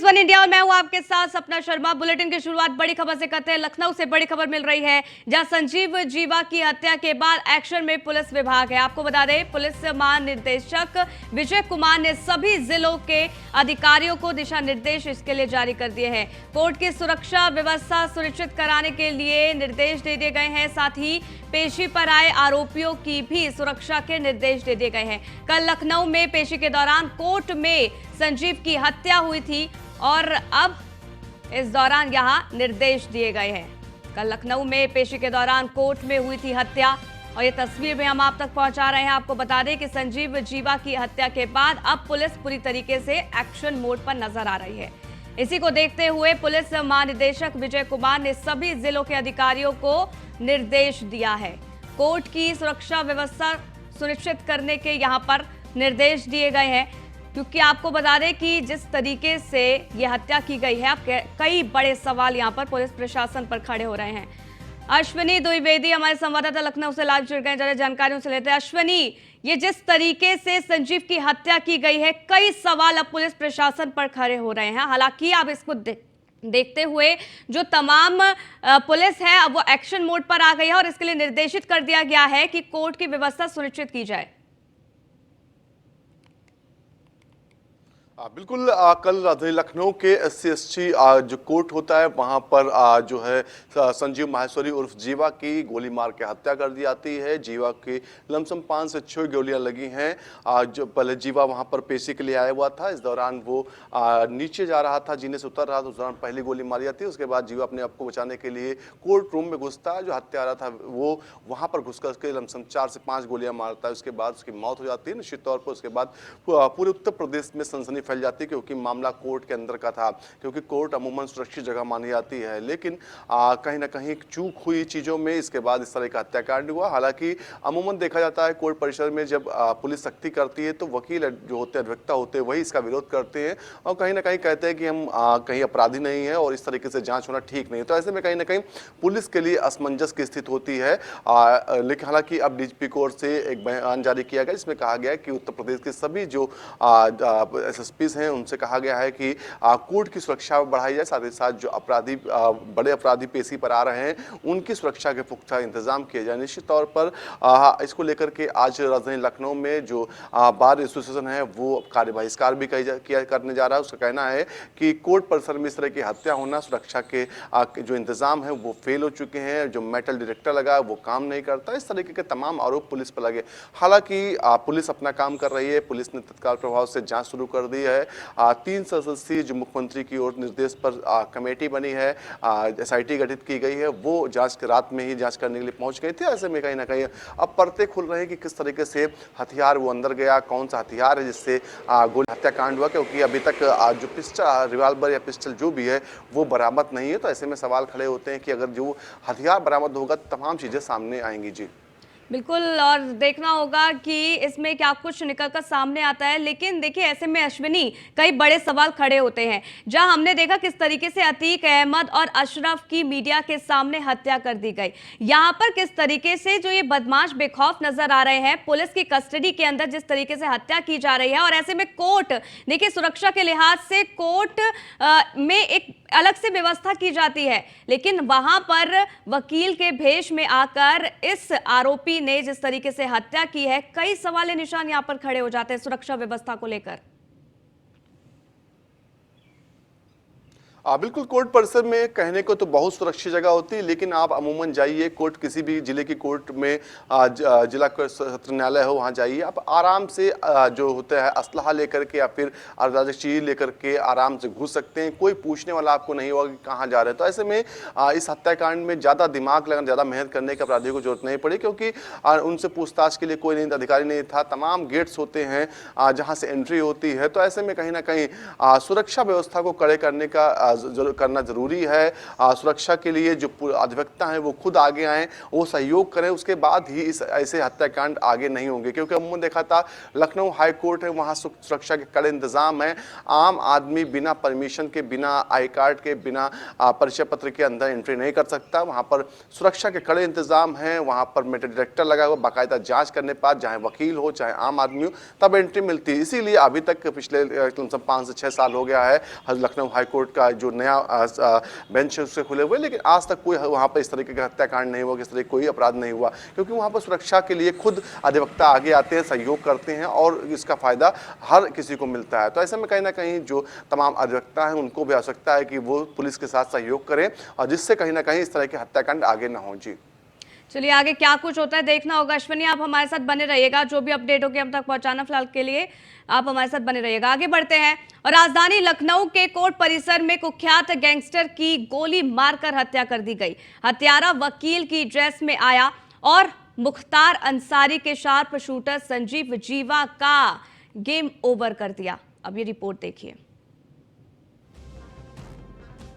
One India और मैं हूं आपके साथ सपना शर्मा। बुलेटिन की शुरुआत बड़ी खबर से करते हैं। लखनऊ से बड़ी खबर मिल रही है, जहां संजीव जीवा की हत्या के बाद एक्शन में पुलिस विभाग है। आपको बता दें, पुलिस महानिदेशक विजय कुमार ने सभी जिलों के अधिकारियों को दिशा निर्देश इसके लिए जारी कर दिए हैं। कोर्ट की सुरक्षा व्यवस्था सुनिश्चित कराने के लिए निर्देश दे दिए गए हैं। साथ ही पेशी पर आए आरोपियों की भी सुरक्षा के निर्देश दे दिए गए हैं। कल लखनऊ में पेशी के दौरान कोर्ट में संजीव की हत्या हुई थी और अब इस दौरान यहां निर्देश दिए गए हैं। कल लखनऊ में पेशी के दौरान कोर्ट में हुई थी हत्या और ये तस्वीर भी हम आप तक पहुंचा रहे हैं। आपको बता दें कि संजीव जीवा की हत्या के बाद अब पुलिस पूरी तरीके से एक्शन मोड पर नजर आ रही है। इसी को देखते हुए पुलिस महानिदेशक विजय कुमार ने सभी जिलों के अधिकारियों को निर्देश दिया है। कोर्ट की सुरक्षा व्यवस्था सुनिश्चित करने के यहां पर निर्देश दिए गए हैं, क्योंकि आपको बता दें कि जिस तरीके से यह हत्या की गई है, कई बड़े सवाल यहां पर पुलिस प्रशासन पर खड़े हो रहे हैं। अश्विनी द्विवेदी हमारे संवाददाता लखनऊ से लाइव जुड़ गए, जरा जानकारी उनसे लेते हैं। अश्विनी, ये जिस तरीके से संजीव की हत्या की गई है, कई सवाल अब पुलिस प्रशासन पर खड़े हो रहे हैं। हालांकि आप इसको देखते हुए जो तमाम पुलिस है अब वो एक्शन मोड पर आ गई है और इसके लिए निर्देशित कर दिया गया है कि कोर्ट की व्यवस्था सुनिश्चित की जाए। बिल्कुल, कल राजधानी लखनऊ के SC/ST जो कोर्ट होता है वहां पर जो है संजीव माहेश्वरी उर्फ जीवा की गोली मार के हत्या कर दी जाती है। जीवा की लमसम 5 से 6 गोलियां लगी हैं। जो पहले जीवा वहां पर पेशी के लिए आया हुआ था, इस दौरान वो नीचे जा रहा था, जीने से उतर रहा था, उस दौरान पहली गोली मारी जाती है। उसके बाद जीवा अपने आप को बचाने के लिए कोर्ट रूम में घुसता है। जो हत्यारा था वो वहां पर घुसकर के लमसम 4 से 5 गोलियां मारता है। उसके बाद उसकी मौत हो जाती है। निश्चित तौर पर उसके बाद पूरे उत्तर प्रदेश में सनसनी फैल जाती है, क्योंकि मामला कोर्ट के अंदर का था, क्योंकि कोर्ट अमूमन सुरक्षित जगह मानी जाती है। लेकिन कहीं ना कहीं चूक हुई चीज़ों में, इसके बाद इस तरह का हत्याकांड हुआ। हालांकि अमूमन देखा जाता है कोर्ट परिसर में जब पुलिस सख्ती करती है तो वकील जो होते हैं, अधिवक्ता होते हैं, वही इसका विरोध करते हैं और कहीं ना कहीं कहते हैं कि हम कहीं अपराधी नहीं है और इस तरीके से जांच होना ठीक नहीं है। तो ऐसे में कहीं ना कहीं पुलिस के लिए असमंजस की स्थिति होती है। लेकिन हालांकि अब DGP कोर्ट से एक बयान जारी किया गया, जिसमें कहा गया कि उत्तर प्रदेश के सभी जो SSPs हैं उनसे कहा गया है कि कोर्ट की सुरक्षा बढ़ाई जाए। साथ ही साथ जो अपराधी बड़े अपराधी पेशी पर आ रहे हैं उनकी सुरक्षा के पुख्ता इंतजाम किए जाए। निश्चित तौर पर इसको लेकर के आज राजधानी लखनऊ में जो बार एसोसिएशन है वो कार्य बहिष्कार भी करने जा रहा है। उसका कहना है कि कोर्ट परिसर में इस तरह की हत्या होना, सुरक्षा के जो इंतजाम है वो फेल हो चुके हैं। जो मेटल डिटेक्टर लगा वो काम नहीं करता, इस तरीके के तमाम आरोप पुलिस पर लगे। हालांकि पुलिस अपना काम कर रही है। पुलिस ने तत्काल प्रभाव से जांच शुरू कर दी है। 3 सदस्यीय जो मुख्यमंत्री की ओर निर्देश पर कमेटी बनी है, SIT गठित की गई है, वो जांच के रात में ही जांच करने के लिए पहुंच गई थी। ऐसे में कहीं ना कहीं अब परतें खुल रहे हैं कि किस तरीके से हथियार वो अंदर गया, कौन सा हथियार है जिससे गोली हत्याकांड हुआ, क्योंकि अभी तक जो पिस्टल, रिवाल्वर या पिस्टल जो भी है वो बरामद नहीं है। तो ऐसे में सवाल खड़े होते हैं कि अगर जो हथियार बरामद होगा तमाम चीज़ें सामने आएंगी। जी बिल्कुल, और देखना होगा कि इसमें क्या कुछ निकलकर सामने आता है। लेकिन देखिए, ऐसे में अश्विनी कई बड़े सवाल खड़े होते हैं। जहां हमने देखा किस तरीके से अतीक अहमद और अशरफ की मीडिया के सामने हत्या कर दी गई, यहां पर किस तरीके से जो ये बदमाश बेखौफ नजर आ रहे हैं, पुलिस की कस्टडी के अंदर जिस तरीके से हत्या की जा रही है। और ऐसे में कोर्ट, देखिए सुरक्षा के लिहाज से कोर्ट में एक अलग से व्यवस्था की जाती है, लेकिन वहां पर वकील के भेष में आकर इस आरोपी ने जिस तरीके से हत्या की है, कई सवाल निशान यहां पर खड़े हो जाते हैं सुरक्षा व्यवस्था को लेकर। बिल्कुल, कोर्ट परिसर में कहने को तो बहुत सुरक्षित जगह होती है, लेकिन आप अमूमन जाइए कोर्ट, किसी भी जिले की कोर्ट में, जिला सत्र न्यायालय हो वहाँ जाइए, आप आराम से जो होता है असलहा लेकर के या फिर आपराधिक चीज लेकर के आराम से घुस सकते हैं। कोई पूछने वाला आपको नहीं होगा कि कहाँ जा रहे हैं। तो ऐसे में इस हत्याकांड में ज़्यादा दिमाग लगाना, ज़्यादा मेहनत करने के अपराधियों को जरूरत नहीं पड़ी, क्योंकि उनसे पूछताछ के लिए कोई नहीं, अधिकारी नहीं था। तमाम गेट्स होते हैं जहाँ से एंट्री होती है। तो ऐसे में कहीं ना कहीं सुरक्षा व्यवस्था को कड़े करने का करना जरूरी है। सुरक्षा के लिए जो अधिवक्ता हैं वो खुद आगे आएँ, वो सहयोग करें, उसके बाद ही इस ऐसे हत्याकांड आगे नहीं होंगे। क्योंकि हमने देखा था लखनऊ हाई कोर्ट है, वहाँ सुरक्षा के कड़े इंतजाम है। आम आदमी बिना परमिशन के, बिना आई कार्ड के, बिना परिचय पत्र के अंदर एंट्री नहीं कर सकता। वहाँ पर सुरक्षा के कड़े इंतजाम हैं, वहाँ पर मेटल डिटेक्टर लगा हुआ, बाकायदा जांच करने पर चाहे वकील हो चाहे आम आदमी हो तब एंट्री मिलती है। इसीलिए अभी तक पिछले 5 से 6 साल हो गया है लखनऊ हाई कोर्ट का जो नया बेंच है उससे खुले हुए, लेकिन आज तक कोई वहाँ पर इस तरीके का हत्याकांड नहीं हुआ, किस तरह कोई अपराध नहीं हुआ। क्योंकि वहाँ पर सुरक्षा के लिए खुद अधिवक्ता आगे आते हैं, सहयोग करते हैं और इसका फायदा हर किसी को मिलता है। तो ऐसे में कहीं ना कहीं जो तमाम अधिवक्ता हैं उनको भी आवश्यकता है कि वो पुलिस के साथ सहयोग करें और जिससे कहीं ना कहीं इस तरह के हत्याकांड आगे ना हो। जी चलिए, आगे क्या कुछ होता है देखना होगा। अश्विनी, आप हमारे साथ बने रहिएगा, जो भी अपडेट होगी हम तक पहुंचाना। फिलहाल के लिए आप हमारे साथ बने रहिएगा। आगे बढ़ते हैं और राजधानी लखनऊ के कोर्ट परिसर में कुख्यात गैंगस्टर की गोली मारकर हत्या कर दी गई। हत्यारा वकील की ड्रेस में आया और मुख्तार अंसारी के शार्प शूटर संजीव जीवा का गेम ओवर कर दिया। अब ये रिपोर्ट देखिए।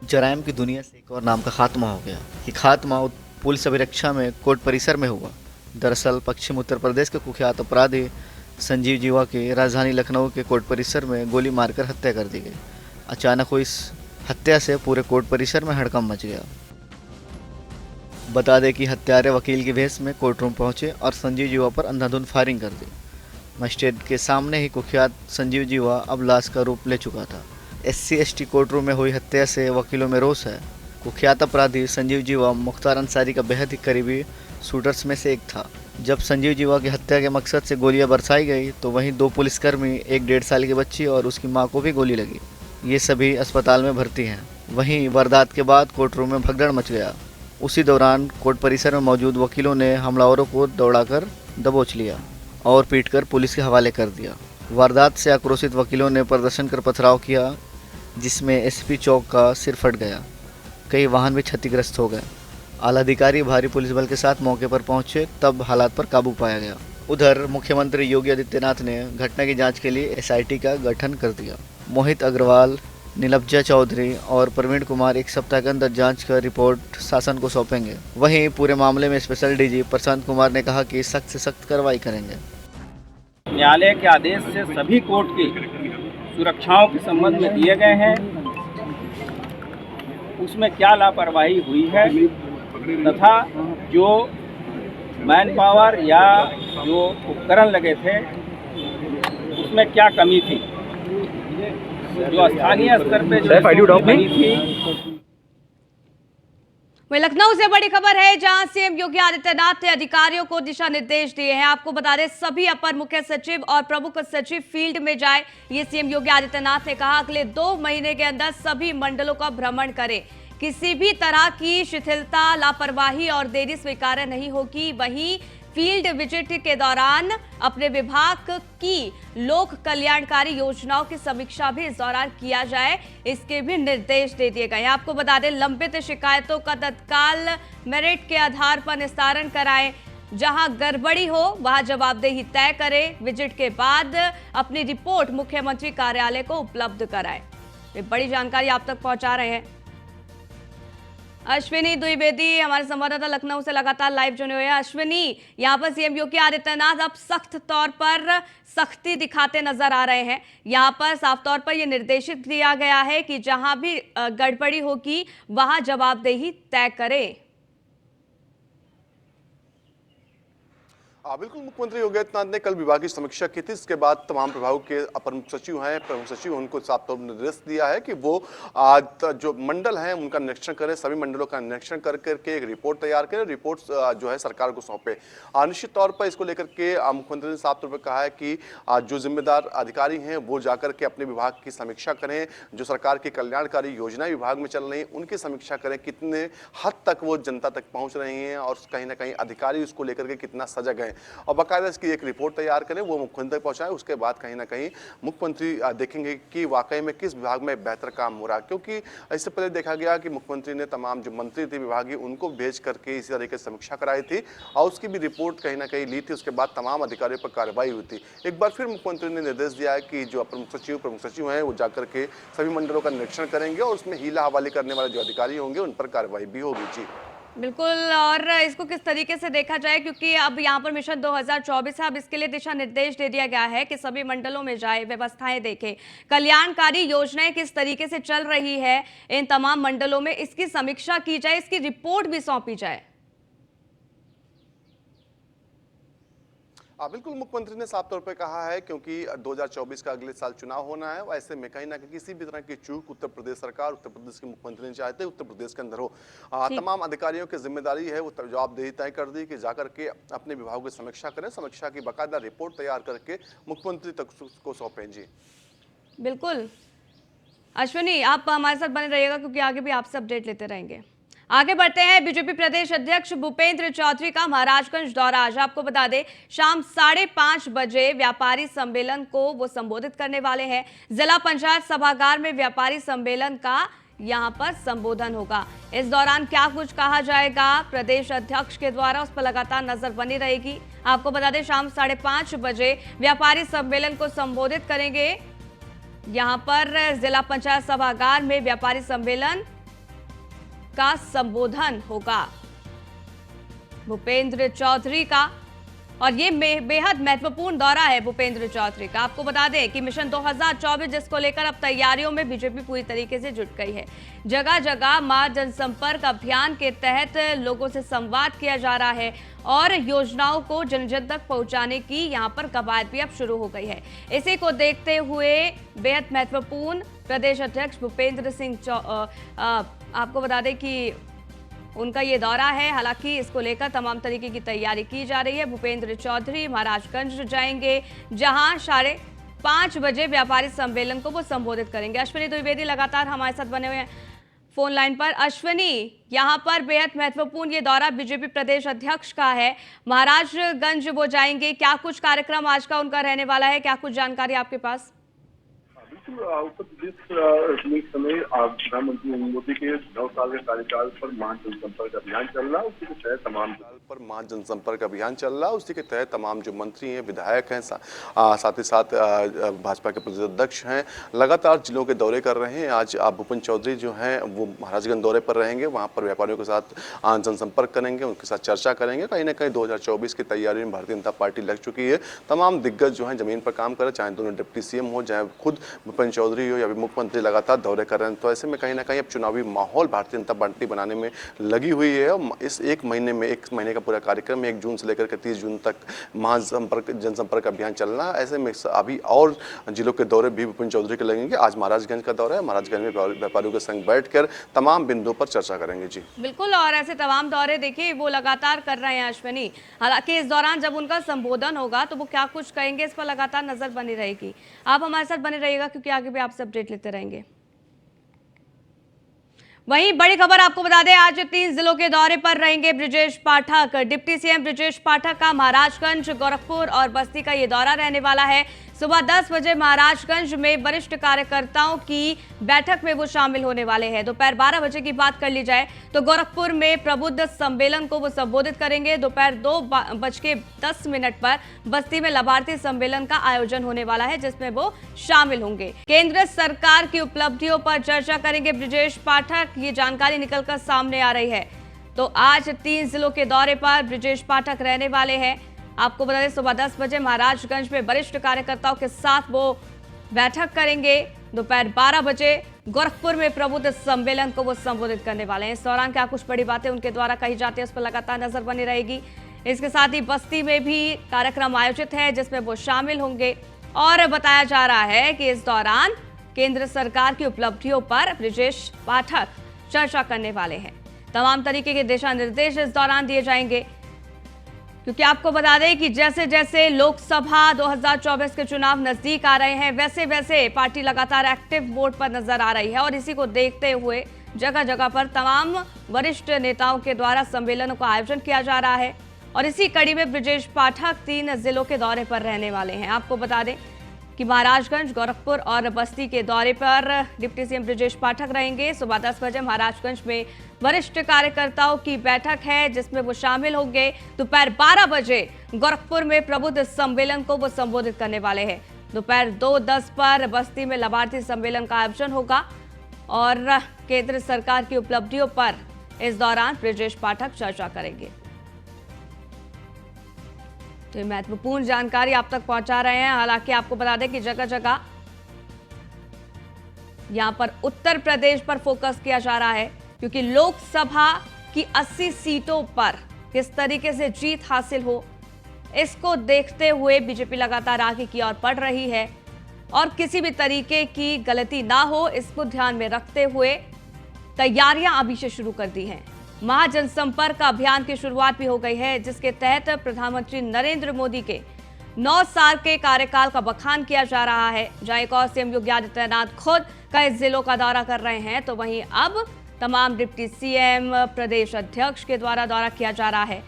जराइम की दुनिया से एक और नाम का खात्मा हो गया। ये खात्मा पुलिस अभिरक्षा में कोर्ट परिसर में हुआ। दरअसल पश्चिम उत्तर प्रदेश के कुख्यात अपराधी संजीव जीवा की राजधानी लखनऊ के कोर्ट परिसर में गोली मारकर हत्या कर दी गई। अचानक हुई इस हत्या से पूरे कोर्ट परिसर में हड़कंप मच गया। बता दें कि हत्यारे वकील के भेष में कोर्ट रूम पहुंचे और संजीव जीवा पर अंधाधुंध फायरिंग कर दी। मजिस्ट्रेट के सामने ही कुख्यात संजीव जीवा अब लाश का रूप ले चुका था। SC/ST कोर्ट रूम में हुई हत्या से वकीलों में रोष है। कुख्यात अपराधी संजीव जीवा मुख्तार अंसारी का बेहद ही करीबी शूटर्स में से एक था। जब संजीव जीवा की हत्या के मकसद से गोलियां बरसाई गई तो वहीं 2 पुलिसकर्मी, एक 1.5 साल की बच्ची और उसकी मां को भी गोली लगी। ये सभी अस्पताल में भर्ती हैं। वहीं वारदात के बाद कोर्ट रूम में भगदड़ मच गया। उसी दौरान कोर्ट परिसर में मौजूद वकीलों ने हमलावरों को दौड़ाकर दबोच लिया और पीटकर पुलिस के हवाले कर दिया। वारदात से आक्रोशित वकीलों ने प्रदर्शन कर पथराव किया, जिसमें SP चौक का सिर फट गया। कई वाहन भी क्षतिग्रस्त हो गए। आला अधिकारी भारी पुलिस बल के साथ मौके पर पहुंचे, तब हालात पर काबू पाया गया। उधर मुख्यमंत्री योगी आदित्यनाथ ने घटना की जांच के लिए SIT का गठन कर दिया। मोहित अग्रवाल, नीलब्जा चौधरी और प्रवीण कुमार 1 सप्ताह के अंदर जांच कर रिपोर्ट शासन को सौंपेंगे। वहीं पूरे मामले में स्पेशल DG प्रशांत कुमार ने कहा कि सख्त से सख्त कार्रवाई करेंगे। न्यायालय के आदेश से सभी कोर्ट की सुरक्षाओं के संबंध में दिए गए हैं। उसमें क्या लापरवाही हुई है तथा जो मैन पावर या जो उपकरण लगे थे उसमें क्या कमी थी, जो स्थानीय स्तर पे जो कमी थी। वहीं लखनऊ से बड़ी खबर है, जहां CM योगी आदित्यनाथ ने अधिकारियों को दिशा निर्देश दिए हैं। आपको बता दें, सभी अपर मुख्य सचिव और प्रमुख सचिव फील्ड में जाए। ये CM योगी आदित्यनाथ ने कहा अगले 2 महीने के अंदर सभी मंडलों का भ्रमण करें। किसी भी तरह की शिथिलता, लापरवाही और देरी स्वीकार्य नहीं होगी। वहीं फील्ड विजिट के दौरान अपने विभाग की लोक कल्याणकारी योजनाओं की समीक्षा भी इस दौरान किया जाए, इसके भी निर्देश दे दिए गए हैं। आपको बता दें, लंबित शिकायतों का तत्काल मेरिट के आधार पर निस्तारण कराएं। जहां गड़बड़ी हो वहां जवाबदेही तय करें। विजिट के बाद अपनी रिपोर्ट मुख्यमंत्री कार्यालय को उपलब्ध कराएं। ये बड़ी जानकारी आप तक पहुंचा रहे हैं अश्विनी द्विवेदी, हमारे संवाददाता लखनऊ से लगातार लाइव जुड़े हुए हैं। अश्विनी, यहाँ पर CM योगी आदित्यनाथ अब सख्त तौर पर सख्ती दिखाते नजर आ रहे हैं। यहाँ पर साफ तौर पर यह निर्देशित किया गया है कि जहां भी गड़बड़ी होगी वहां जवाबदेही तय करें। बिल्कुल, मुख्यमंत्री योगी आदित्यनाथ ने कल विभागीय समीक्षा की थी। इसके बाद तमाम प्रभागों के अपर मुख्य सचिव हैं, प्रमुख सचिव, उनको साफ तौर पर निर्देश दिया है कि वो जो मंडल हैं उनका निरीक्षण करें, सभी मंडलों का निरीक्षण कर करके एक रिपोर्ट तैयार करें, रिपोर्ट जो है सरकार को सौंपे। निश्चित तौर पर इसको लेकर के मुख्यमंत्री ने साफ तौर पर कहा है कि जो जिम्मेदार अधिकारी हैं वो जाकर के अपने विभाग की समीक्षा करें, जो सरकार की कल्याणकारी योजनाएं विभाग में चल रही हैं उनकी समीक्षा करें, कितने हद तक वो जनता तक पहुँच रही हैं और कहीं ना कहीं अधिकारी उसको लेकर के कितना सजग हैं। करें और बाकायदा इसकी एक रिपोर्ट तैयार करें, वो मुख्यमंत्री तक पहुँचाएं। उसके बाद कहीं ना कहीं मुख्यमंत्री देखेंगे कि वाकई में किस विभाग में बेहतर काम हो रहा है, क्योंकि इससे पहले देखा गया कि मुख्यमंत्री ने तमाम जो मंत्री थे विभागीय उनको भेज करके इसी तरीके से समीक्षा कराई थी और उसकी भी रिपोर्ट कहीं ना कहीं ली थी। उसके बाद तमाम अधिकारियों पर कार्रवाई हुई थी। एक बार फिर मुख्यमंत्री ने निर्देश दिया है कि जो प्रमुख सचिव हैं वो जाकर के सभी मंडलों का निरीक्षण करेंगे और उसमें हीला हवाली करने वाले जो अधिकारी होंगे उन पर कार्रवाई भी होगी। जी बिल्कुल, और इसको किस तरीके से देखा जाए, क्योंकि अब यहाँ पर मिशन 2024 है, अब इसके लिए दिशा निर्देश दे दिया गया है कि सभी मंडलों में जाए, व्यवस्थाएं देखें, कल्याणकारी योजनाएं किस तरीके से चल रही है इन तमाम मंडलों में, इसकी समीक्षा की जाए, इसकी रिपोर्ट भी सौंपी जाए। बिल्कुल, मुख्यमंत्री ने साफ तौर पे कहा है क्योंकि 2024 का अगले साल चुनाव होना है, ऐसे में कहीं ना कहीं किसी भी तरह की चूक उत्तर प्रदेश सरकार, उत्तर प्रदेश के मुख्यमंत्री ने चाहते उत्तर प्रदेश के अंदर हो। तमाम अधिकारियों की जिम्मेदारी है, वो जवाबदेही तय कर दी कि जाकर के अपने विभागों की समीक्षा करें, समीक्षा की बाकायदा रिपोर्ट तैयार करके मुख्यमंत्री तक को सौंपें। जी बिल्कुल, अश्विनी आप हमारे साथ बने रहिएगा क्योंकि आगे भी आपसे अपडेट लेते रहेंगे। आगे बढ़ते हैं। बीजेपी प्रदेश अध्यक्ष भूपेंद्र चौधरी का महाराजगंज दौरा। आज आपको बता दें शाम 5:30 बजे व्यापारी सम्मेलन को वो संबोधित करने वाले हैं। जिला पंचायत सभागार में व्यापारी सम्मेलन का यहां पर संबोधन होगा। इस दौरान क्या कुछ कहा जाएगा प्रदेश अध्यक्ष के द्वारा, उस पर लगातार नजर बनी रहेगी। आपको बता दें शाम 5:30 बजे व्यापारी सम्मेलन को संबोधित करेंगे। यहां पर जिला पंचायत सभागार में व्यापारी सम्मेलन का संबोधन होगा भूपेंद्र चौधरी का, और ये बेहद महत्वपूर्ण दौरा है भूपेंद्र चौधरी का। आपको बता दें कि मिशन 2024 जिसको लेकर अब तैयारियों में बीजेपी पूरी तरीके से जुट गई है। जगह जगह मां जनसंपर्क अभियान के तहत लोगों से संवाद किया जा रहा है और योजनाओं को जन जन तक पहुंचाने की यहां पर कवायद भी अब शुरू हो गई है। इसी को देखते हुए बेहद महत्वपूर्ण प्रदेश अध्यक्ष भूपेंद्र सिंह आपको बता दें कि उनका ये दौरा है। हालांकि इसको लेकर तमाम तरीके की तैयारी की जा रही है। भूपेंद्र चौधरी महाराजगंज जाएंगे जहां 5:30 बजे व्यापारी सम्मेलन को वो संबोधित करेंगे। अश्विनी द्विवेदी लगातार हमारे साथ बने हुए हैं फोन लाइन पर। अश्विनी, यहां पर बेहद महत्वपूर्ण ये दौरा बीजेपी प्रदेश अध्यक्ष का है, महाराजगंज वो जाएंगे, क्या कुछ कार्यक्रम आज का उनका रहने वाला है, क्या कुछ जानकारी आपके पास? उत्तर प्रदेश में इस समय प्रधानमंत्री नरेंद्र मोदी के 9 साल के कार्यकाल पर महान जनसंपर्क अभियान चल रहा है। उसी के तहत तमाम जो मंत्री हैं, विधायक हैं, साथ ही साथ भाजपा के प्रदेश अध्यक्ष हैं, लगातार जिलों के दौरे कर रहे हैं। आज भूपेंद्र चौधरी जो हैं वो महाराजगंज दौरे पर रहेंगे, वहाँ पर व्यापारियों के साथ जनसंपर्क करेंगे, उनके साथ चर्चा करेंगे। कहीं ना कहीं 2024 की तैयारी में भारतीय जनता पार्टी लग चुकी है। तमाम दिग्गज जो हैं जमीन पर काम कर रहे हैं, चाहे दोनों डिप्टी सीएम हो, चाहे खुद भूपेंद्र चौधरी हो या मुख्यमंत्री, लगातार दौरे कर रहे हैं। तो ऐसे में कहीं ना कहीं अब चुनावी माहौल भारतीय जनता पार्टी बनाने में लगी हुई है। इस एक महीने का पूरा कार्यक्रम 1 जून से लेकर के 30 जून तक जनसंपर्क अभियान चलना है। ऐसे में अभी और जिलों के दौरे भी भूपेंद्र चौधरी के लगेंगे। आज महाराजगंज का दौरा है, महाराजगंज में व्यापारियों के संग बैठकर तमाम बिंदुओं पर चर्चा करेंगे। जी बिल्कुल, और ऐसे तमाम दौरे देखिए वो लगातार कर रहे हैं अश्विनी। हालांकि इस दौरान जब उनका संबोधन होगा तो वो क्या कुछ कहेंगे इस पर लगातार नजर बनी रहेगी। आप हमारे साथ बने रहिएगा क्योंकि आगे भी आपसे अपडेट लेते रहेंगे। वहीं बड़ी खबर आपको बता दें, आज 3 जिलों के दौरे पर रहेंगे ब्रजेश पाठक। डिप्टी सीएम ब्रजेश पाठक का महाराजगंज, गोरखपुर और बस्ती का ये दौरा रहने वाला है। सुबह 10 बजे महाराजगंज में वरिष्ठ कार्यकर्ताओं की बैठक में वो शामिल होने वाले हैं। दोपहर 12 बजे की बात कर ली जाए तो गोरखपुर में प्रबुद्ध सम्मेलन को वो संबोधित करेंगे। दोपहर 2:10 पर बस्ती में लाभार्थी सम्मेलन का आयोजन होने वाला है जिसमें वो शामिल होंगे। केंद्र सरकार की उपलब्धियों पर चर्चा करेंगे ब्रजेश पाठक, ये जानकारी निकलकर सामने आ रही है। तो आज 3 जिलों के दौरे पर ब्रजेश पाठक रहने वाले हैं। आपको बता दें सुबह 10 बजे महाराजगंज में वरिष्ठ कार्यकर्ताओं के साथ वो बैठक करेंगे। दोपहर 12 बजे गोरखपुर में प्रबुद्ध सम्मेलन को वो संबोधित करने वाले हैं। इस दौरान क्या कुछ बड़ी बातें उनके द्वारा कही जाती है उस पर लगातार नजर बनी रहेगी। इसके साथ ही बस्ती में भी कार्यक्रम आयोजित है जिसमें वो शामिल होंगे और बताया जा रहा है कि इस दौरान केंद्र सरकार की उपलब्धियों पर ब्रजेश पाठक चर्चा करने वाले हैं। तमाम तरीके के दिशा निर्देश इस दौरान दिए जाएंगे क्योंकि आपको बता दें कि जैसे जैसे लोकसभा 2024 के चुनाव नजदीक आ रहे हैं वैसे वैसे पार्टी लगातार एक्टिव मोड पर नजर आ रही है और इसी को देखते हुए जगह जगह पर तमाम वरिष्ठ नेताओं के द्वारा सम्मेलनों का आयोजन किया जा रहा है और इसी कड़ी में ब्रजेश पाठक 3 जिलों के दौरे पर रहने वाले हैं। आपको बता दें कि महाराजगंज, गोरखपुर और बस्ती के दौरे पर डिप्टी सीएम ब्रजेश पाठक रहेंगे। सुबह 10 बजे महाराजगंज में वरिष्ठ कार्यकर्ताओं की बैठक है जिसमें वो शामिल होंगे। दोपहर 12 बजे गोरखपुर में प्रबुद्ध सम्मेलन को वो संबोधित करने वाले हैं। दोपहर 2:10 पर बस्ती में लाभार्थी सम्मेलन का आयोजन होगा और केंद्र सरकार की उपलब्धियों पर इस दौरान ब्रजेश पाठक चर्चा करेंगे। तो ये महत्वपूर्ण जानकारी आप तक पहुंचा रहे हैं। हालांकि आपको बता दें कि जगह जगह यहां पर उत्तर प्रदेश पर फोकस किया जा रहा है क्योंकि लोकसभा की 80 सीटों पर किस तरीके से जीत हासिल हो, इसको देखते हुए बीजेपी लगातार आगे की ओर बढ़ रही है और किसी भी तरीके की गलती ना हो, इसको ध्यान में रखते हुए तैयारियां अभी से शुरू कर दी हैं। महाजनसंपर्क अभियान की शुरुआत भी हो गई है जिसके तहत प्रधानमंत्री नरेंद्र मोदी के 9 साल के कार्यकाल का बखान किया जा रहा है। जहां एक और सीएम योगी आदित्यनाथ खुद कई जिलों का दौरा कर रहे हैं, तो वहीं अब तमाम डिप्टी सीएम, प्रदेश अध्यक्ष के द्वारा दौरा किया जा रहा है।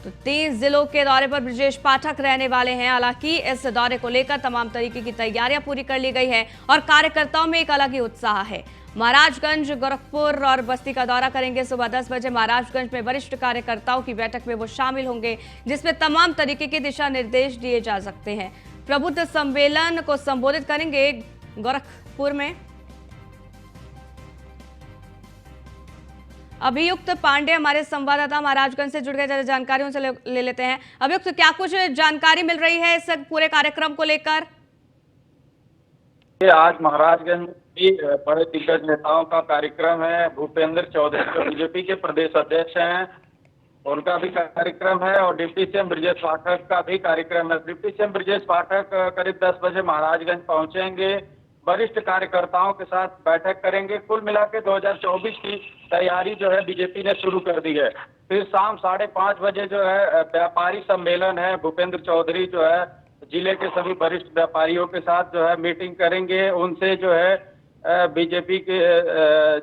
तो 3 जिलों के दौरे पर ब्रजेश पाठक रहने वाले हैं। हालांकि इस दौरे को लेकर तमाम तरीके की तैयारियां पूरी कर ली गई है और कार्यकर्ताओं में एक अलग ही उत्साह है। महाराजगंज, गोरखपुर और बस्ती का दौरा करेंगे। सुबह 10 बजे महाराजगंज में वरिष्ठ कार्यकर्ताओं की बैठक में वो शामिल होंगे जिसमें तमाम तरीके के दिशा निर्देश दिए जा सकते हैं। प्रबुद्ध सम्मेलन को संबोधित करेंगे गोरखपुर में। अभियुक्त पांडे हमारे संवाददाता महाराजगंज से जुड़ गए, जरा जानकारियों से ले लेते हैं। अभियुक्त, क्या कुछ जानकारी मिल रही है इस पूरे कार्यक्रम को लेकर? आज महाराजगंज में बड़े दिग्गज नेताओं का कार्यक्रम है। भूपेंद्र चौधरी जो बीजेपी के प्रदेश अध्यक्ष हैं, उनका भी कार्यक्रम है और डिप्टी सीएम ब्रजेश पाठक का भी कार्यक्रम है। डिप्टी सीएम ब्रजेश पाठक करीब 10 बजे महाराजगंज पहुंचेंगे, वरिष्ठ कार्यकर्ताओं के साथ बैठक करेंगे। कुल मिला के 2024 की तैयारी जो है बीजेपी ने शुरू कर दी है। फिर शाम 5:30 बजे जो है व्यापारी सम्मेलन है। भूपेंद्र चौधरी जो है जिले के सभी वरिष्ठ व्यापारियों के साथ जो है मीटिंग करेंगे। उनसे जो है बीजेपी के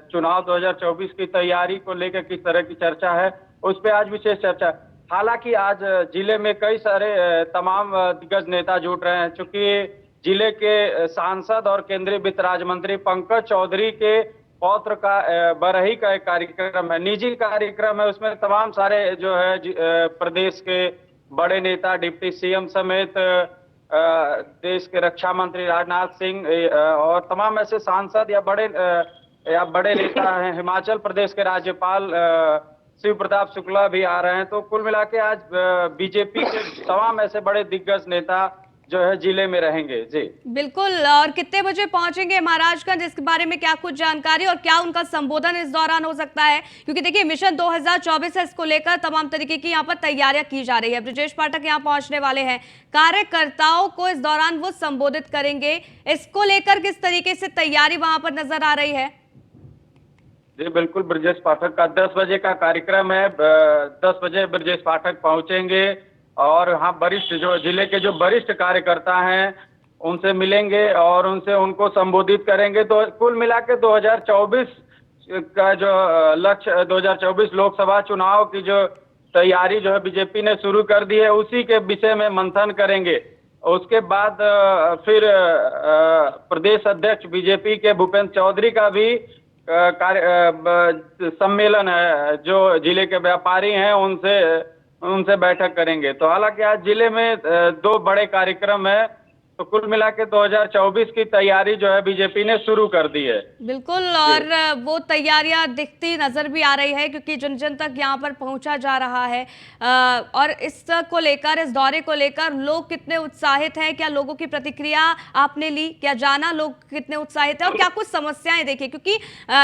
चुनाव 2024 की तैयारी को लेकर किस तरह की चर्चा है, उस पर आज विशेष चर्चा। हालांकि आज जिले में कई सारे तमाम दिग्गज नेता जुट रहे हैं। चूंकि जिले के सांसद और केंद्रीय वित्त राज्य मंत्री पंकज चौधरी के पौत्र का बरही का एक कार्यक्रम है, निजी कार्यक्रम है। उसमें तमाम सारे जो है प्रदेश के बड़े नेता, डिप्टी सीएम समेत देश के रक्षा मंत्री राजनाथ सिंह और तमाम ऐसे सांसद या बड़े नेता हैं। हिमाचल प्रदेश के राज्यपाल शिव प्रताप शुक्ला भी आ रहे हैं। तो कुल मिला के आज बीजेपी के तमाम ऐसे बड़े दिग्गज नेता जो है जिले में रहेंगे। जी बिल्कुल। और कितने बजे पहुंचेंगे महाराजगंज, इसके बारे में क्या कुछ जानकारी और क्या उनका संबोधन इस दौरान हो सकता है? क्योंकि देखिए मिशन 2024 है, इसको लेकर तमाम तरीके की यहाँ पर तैयारियां की जा रही है। ब्रजेश पाठक यहाँ पहुंचने वाले हैं, कार्यकर्ताओं को इस दौरान वो संबोधित करेंगे। इसको लेकर किस तरीके से तैयारी वहां पर नजर आ रही है? जी बिल्कुल, ब्रजेश पाठक का 10 बजे का कार्यक्रम है। 10 बजे ब्रजेश पाठक पहुंचेंगे और हाँ वरिष्ठ जो जिले के जो वरिष्ठ कार्यकर्ता हैं उनसे मिलेंगे और उनको संबोधित करेंगे। तो कुल मिला के 2024 का जो लक्ष्य 2024 लोकसभा चुनाव की जो तैयारी जो है बीजेपी ने शुरू कर दी है, उसी के विषय में मंथन करेंगे। उसके बाद फिर प्रदेश अध्यक्ष बीजेपी के भूपेंद्र चौधरी का भी सम्मेलन है। जो जिले के व्यापारी हैं उनसे बैठक करेंगे। तो हालांकि आज जिले में 2 बड़े कार्यक्रम है। तो कुल मिला के 2024 की तैयारी जो है बीजेपी ने शुरू कर दी है। बिल्कुल, और वो तैयारियां दिखती नजर भी आ रही है क्योंकि जन जन तक यहाँ पर पहुंचा जा रहा है। और इसको लेकर, इस दौरे को लेकर लोग कितने उत्साहित हैं? क्या लोगों की प्रतिक्रिया आपने ली? क्या जाना लोग कितने उत्साहित हैं और क्या कुछ समस्याएं देखी? क्योंकि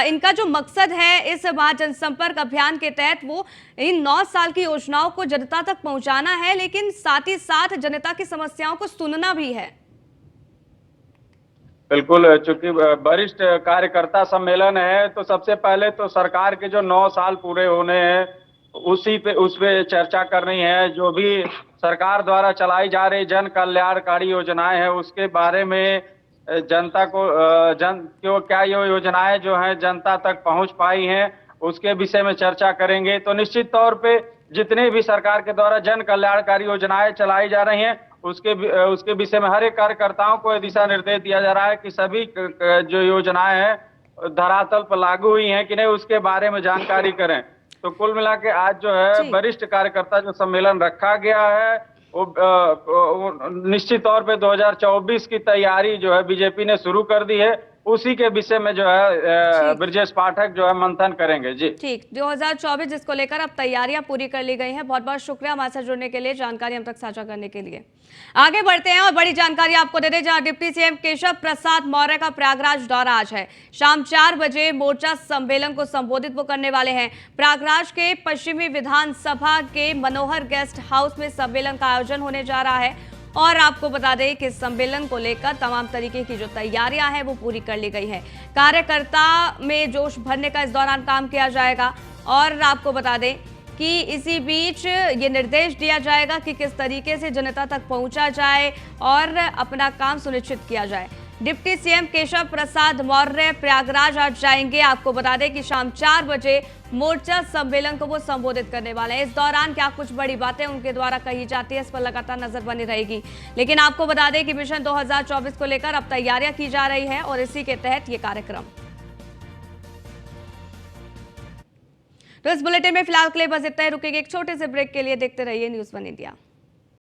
इनका जो मकसद है इस महाजनसंपर्क अभियान के तहत वो इन 9 साल की योजनाओं को जनता तक पहुंचाना है, लेकिन साथ ही साथ जनता की समस्याओं को सुनना भी है। बिल्कुल, चूंकि वरिष्ठ कार्यकर्ता सम्मेलन है तो सबसे पहले तो सरकार के जो 9 साल पूरे होने हैं उस पे चर्चा करनी है। जो भी सरकार द्वारा चलाई जा रही जन कल्याणकारी योजनाएं हैं उसके बारे में जनता को क्या ये योजनाएं जो हैं जनता तक पहुंच पाई हैं उसके विषय में चर्चा करेंगे। तो निश्चित तौर पे जितने भी सरकार के द्वारा जन कल्याणकारी योजनाएं चलाई जा रही हैं उसके विषय में हर एक कार्यकर्ताओं को यह दिशा निर्देश दिया जा रहा है कि सभी जो योजनाएं हैं धरातल पर लागू हुई हैं कि नहीं, उसके बारे में जानकारी करें। तो कुल मिला के आज जो है वरिष्ठ कार्यकर्ता जो सम्मेलन रखा गया है वो निश्चित तौर पे 2024 की तैयारी जो है बीजेपी ने शुरू कर दी है, उसी के विषय में जो है ब्रजेश पाठक जो है मंथन करेंगे। जी ठीक, 2024 जिसको लेकर अब तैयारियां पूरी कर ली गई हैं। बहुत बहुत शुक्रिया हमारे साथ जुड़ने के लिए, जानकारी हम तक साझा करने के लिए। आगे बढ़ते हैं और बड़ी जानकारी आपको दे दें, जहां डिप्टी सीएम केशव प्रसाद मौर्य का प्रयागराज दौरा आज है। शाम 4 बजे मोर्चा सम्मेलन को संबोधित वो करने वाले हैं। प्रयागराज के पश्चिमी विधानसभा के मनोहर गेस्ट हाउस में सम्मेलन का आयोजन होने जा रहा है और आपको बता दें कि सम्मेलन को लेकर तमाम तरीके की जो तैयारियां हैं वो पूरी कर ली गई हैं। कार्यकर्ता में जोश भरने का इस दौरान काम किया जाएगा और आपको बता दें कि इसी बीच ये निर्देश दिया जाएगा कि किस तरीके से जनता तक पहुंचा जाए और अपना काम सुनिश्चित किया जाए। डिप्टी सीएम केशव प्रसाद मौर्य प्रयागराज आज जाएंगे। आपको बता दें कि शाम 4 बजे मोर्चा सम्मेलन को वो संबोधित करने वाले हैं। इस दौरान क्या कुछ बड़ी बातें उनके द्वारा कही जाती है, इस पर लगातार नजर बनी रहेगी। लेकिन आपको बता दें कि मिशन 2024 को लेकर अब तैयारियां की जा रही है और इसी के तहत ये कार्यक्रम। तो इस बुलेटिन में फिलहाल के लिए बस इतना ही। रुकेंगे एक छोटे से ब्रेक के लिए। देखते रहिए न्यूज़ 1 इंडिया।